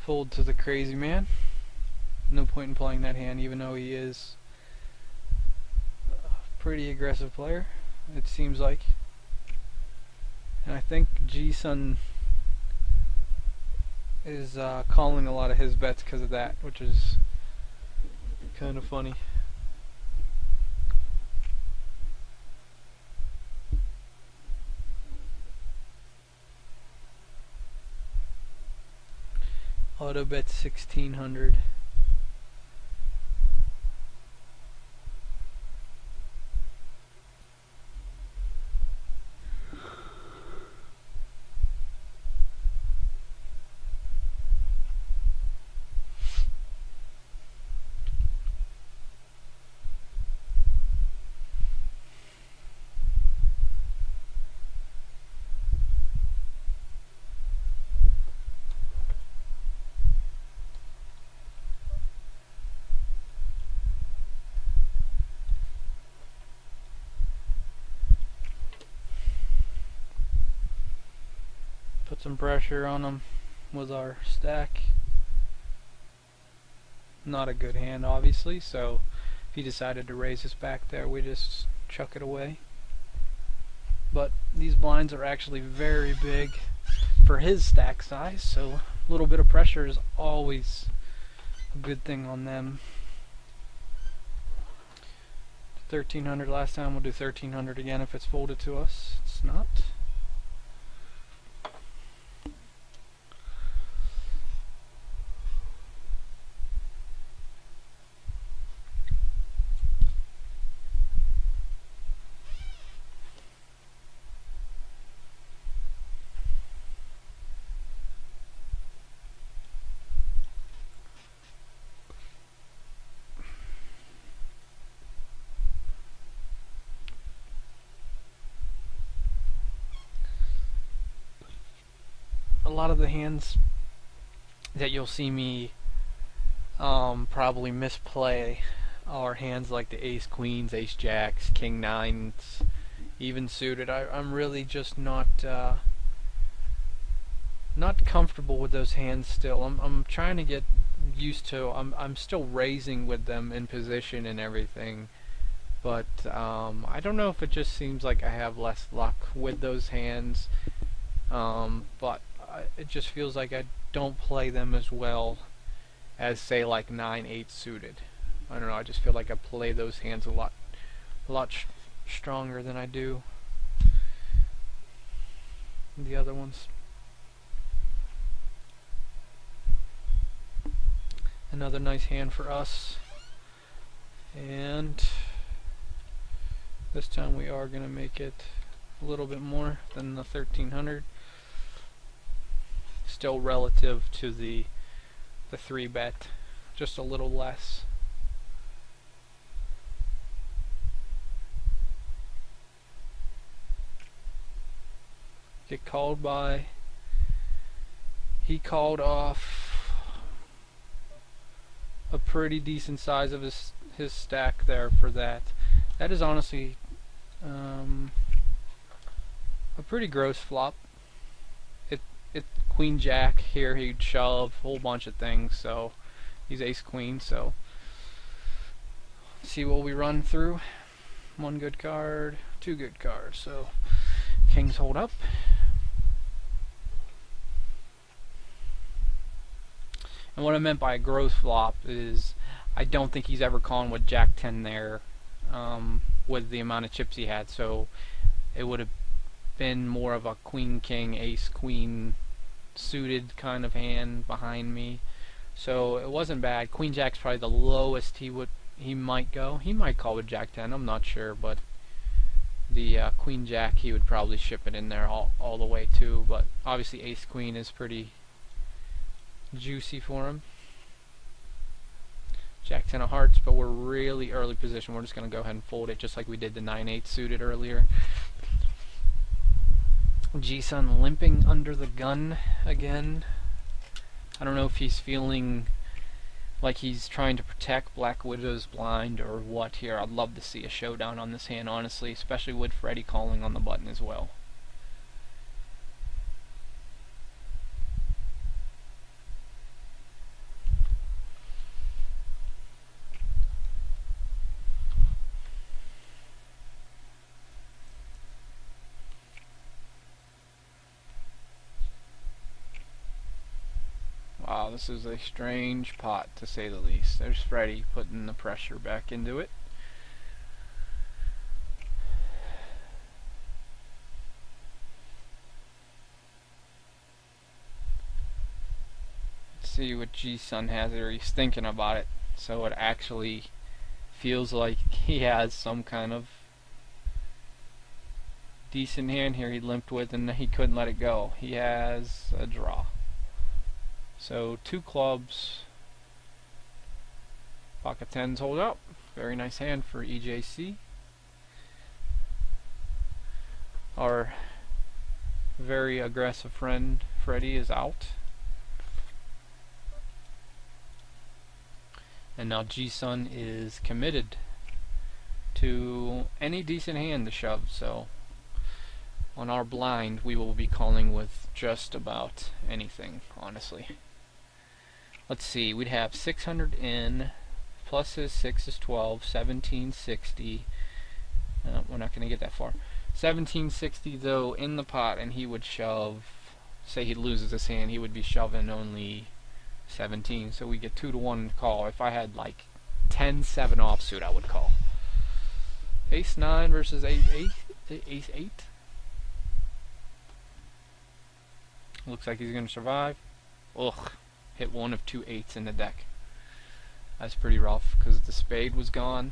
Fold to the crazy man. No point in playing that hand, even though he is a pretty aggressive player, it seems like. And I think G-Sun is calling a lot of his bets because of that, which is kind of funny. Auto bet 1600. Put some pressure on him with our stack. Not a good hand, obviously, so if he decided to raise his back there, we just chuck it away. But these blinds are actually very big for his stack size, so a little bit of pressure is always a good thing on them. 1300 last time, we'll do 1300 again if it's folded to us. It's not. A lot of the hands that you'll see me probably misplay are hands like the ace queens, ace jacks, king nines, even suited. I'm really just not comfortable with those hands still. I'm trying to get used to. I'm still raising with them in position and everything, but I don't know if it just seems like I have less luck with those hands. But it just feels like I don't play them as well as, say, like 9-8 suited. I don't know, I just feel like I play those hands a lot stronger than I do the other ones. Another nice hand for us, and this time we are going to make it a little bit more than the 1300. Still relative to the 3 bet, just a little less. Get called by. He called off a pretty decent size of his stack there for that. That is honestly a pretty gross flop. It queen jack here, he'd shove a whole bunch of things, so he's ace queen, so see what we run through. 1 good card, 2 good cards, so kings hold up. And what I meant by a gross flop is I don't think he's ever calling with jack 10 there with the amount of chips he had, so it would have been more of a queen king ace queen suited kind of hand behind me, so it wasn't bad. Queen jack's probably the lowest he might go. He might call with jack 10, I'm not sure, but the queen jack, he would probably ship it in there all the way too. But obviously ace queen is pretty juicy for him. Jack 10 of hearts, but we're really early position. We're just going to go ahead and fold it just like we did the 9-8 suited earlier. G-Sun limping under the gun again. I don't know if he's feeling like he's trying to protect Black Widow's blind or what here. I'd love to see a showdown on this hand, honestly, especially with Freddy calling on the button as well. Wow, this is a strange pot to say the least. There's Freddie putting the pressure back into it. Let's see what G-Sun has, or he's thinking about it, so it actually feels like he has some kind of decent hand here he limped with and he couldn't let it go. He has a draw. So 2 clubs, pocket 10s hold up. Very nice hand for EJC. Our very aggressive friend Freddie is out. And now G-Sun is committed to any decent hand to shove, so on our blind we will be calling with just about anything, honestly. Let's see, we'd have 600 in, plus his 6 is 12, 1760. We're not going to get that far. 1760 though in the pot, and he would shove, say he loses his hand, he would be shoving only 17, so we get 2-to-1 call. If I had like 10-7 offsuit, I would call. Ace 9 versus Ace 8. Looks like he's going to survive. Ugh, hit one of 2 8s in the deck. That's pretty rough because the spade was gone.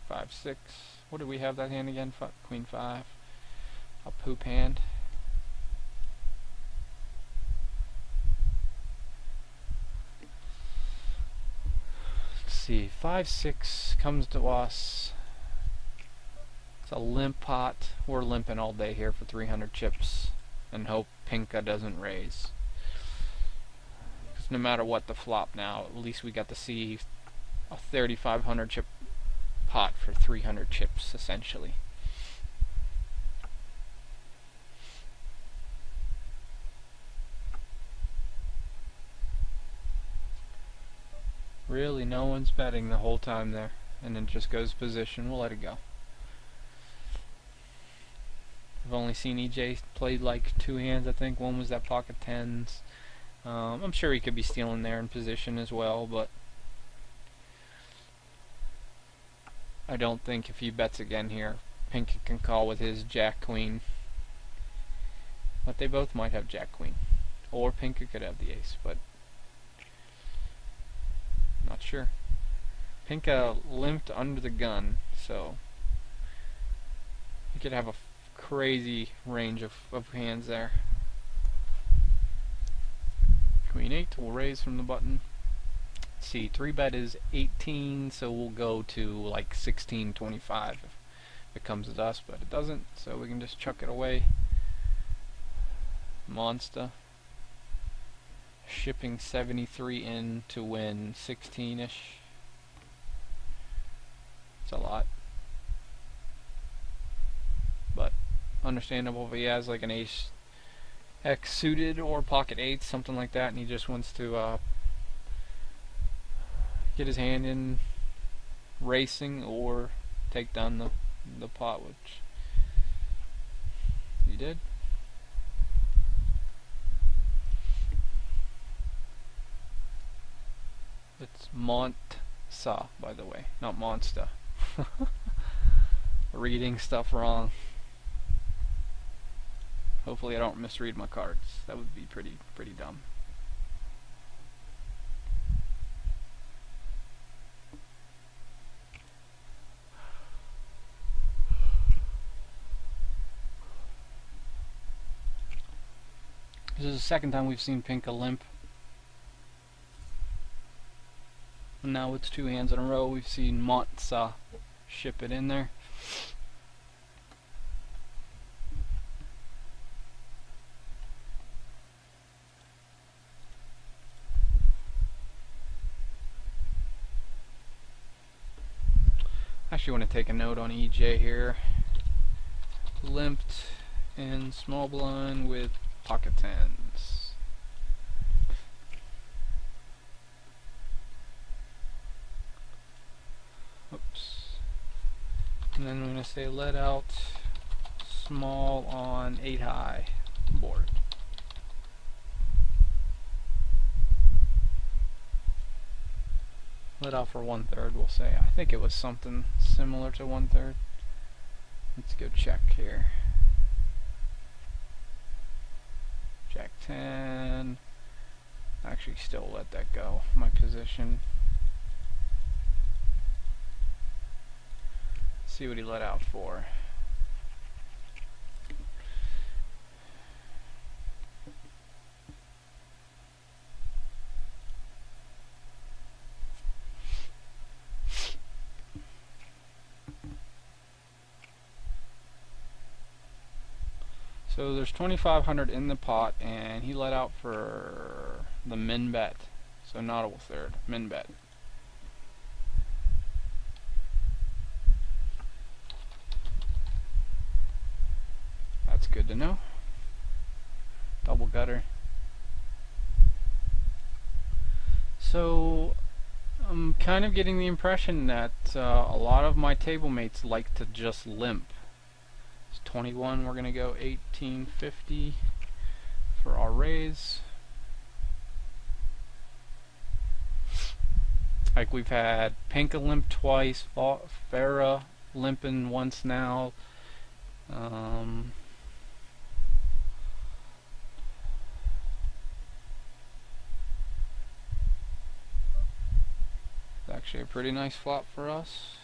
Five, 6. What did we have that hand again? Queen 5. A poop hand. Let's see. 5, 6 comes to us. It's a limp pot. We're limping all day here for 300 chips and hope Pinka doesn't raise. Because no matter what the flop now, at least we got to see a 3,500 chip pot for 300 chips essentially. Really, no one's betting the whole time there, and then just goes position. We'll let it go. I've only seen EJ play like 2 hands, I think. One was that pocket 10s. I'm sure he could be stealing there in position as well, but I don't think if he bets again here, Pinka can call with his Jack Queen. But they both might have Jack Queen, or Pinka could have the ace, but not sure. Pinka limped under the gun, so he could have a crazy range of hands there. Queen 8 will raise from the button. Let's see, 3-bet is 18, so we'll go to like 16.25 if it comes to us, but it doesn't, so we can just chuck it away. Monster. Shipping 73 in to win 16-ish. It's a lot. But understandable if he has like an ace X suited or pocket 8, something like that, and he just wants to get his hand in racing or take down the pot, which he did. It's Montsa, by the way, not Monsta. Reading stuff wrong. Hopefully I don't misread my cards. That would be pretty dumb. This is the second time we've seen Pinka limp. And now it's 2 hands in a row. We've seen Montsa ship it in there. I actually want to take a note on EJ here. Limped in small blind with pocket 10s. Oops. And then we're going to say let out small on 8 high board. Lit out for 1/3, we'll say. I think it was something similar to 1/3. Let's go check here. Jack 10. Actually, still let that go. My position. Let's see what he let out for. So there's 2,500 in the pot, and he let out for the min bet. So not a third, min bet. That's good to know. Double gutter. So I'm kind of getting the impression that a lot of my table mates like to just limp. 21, we're going to go 1850 for our raise. Like we've had Pinka limp twice, Farah limping once now. It's actually a pretty nice flop for us.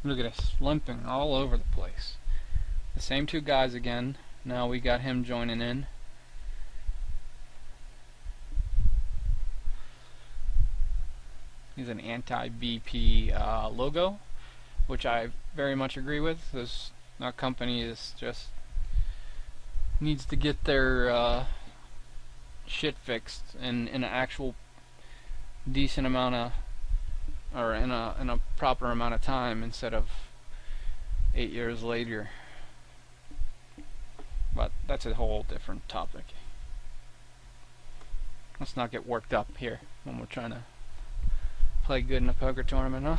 Look at us, limping all over the place. The same two guys again. Now we got him joining in. He's an anti-BP logo, which I very much agree with. This company is just needs to get their shit fixed in an actual decent amount of, or in a proper amount of time instead of 8 years later. But that's a whole different topic. Let's not get worked up here when we're trying to play good in a poker tournament, huh?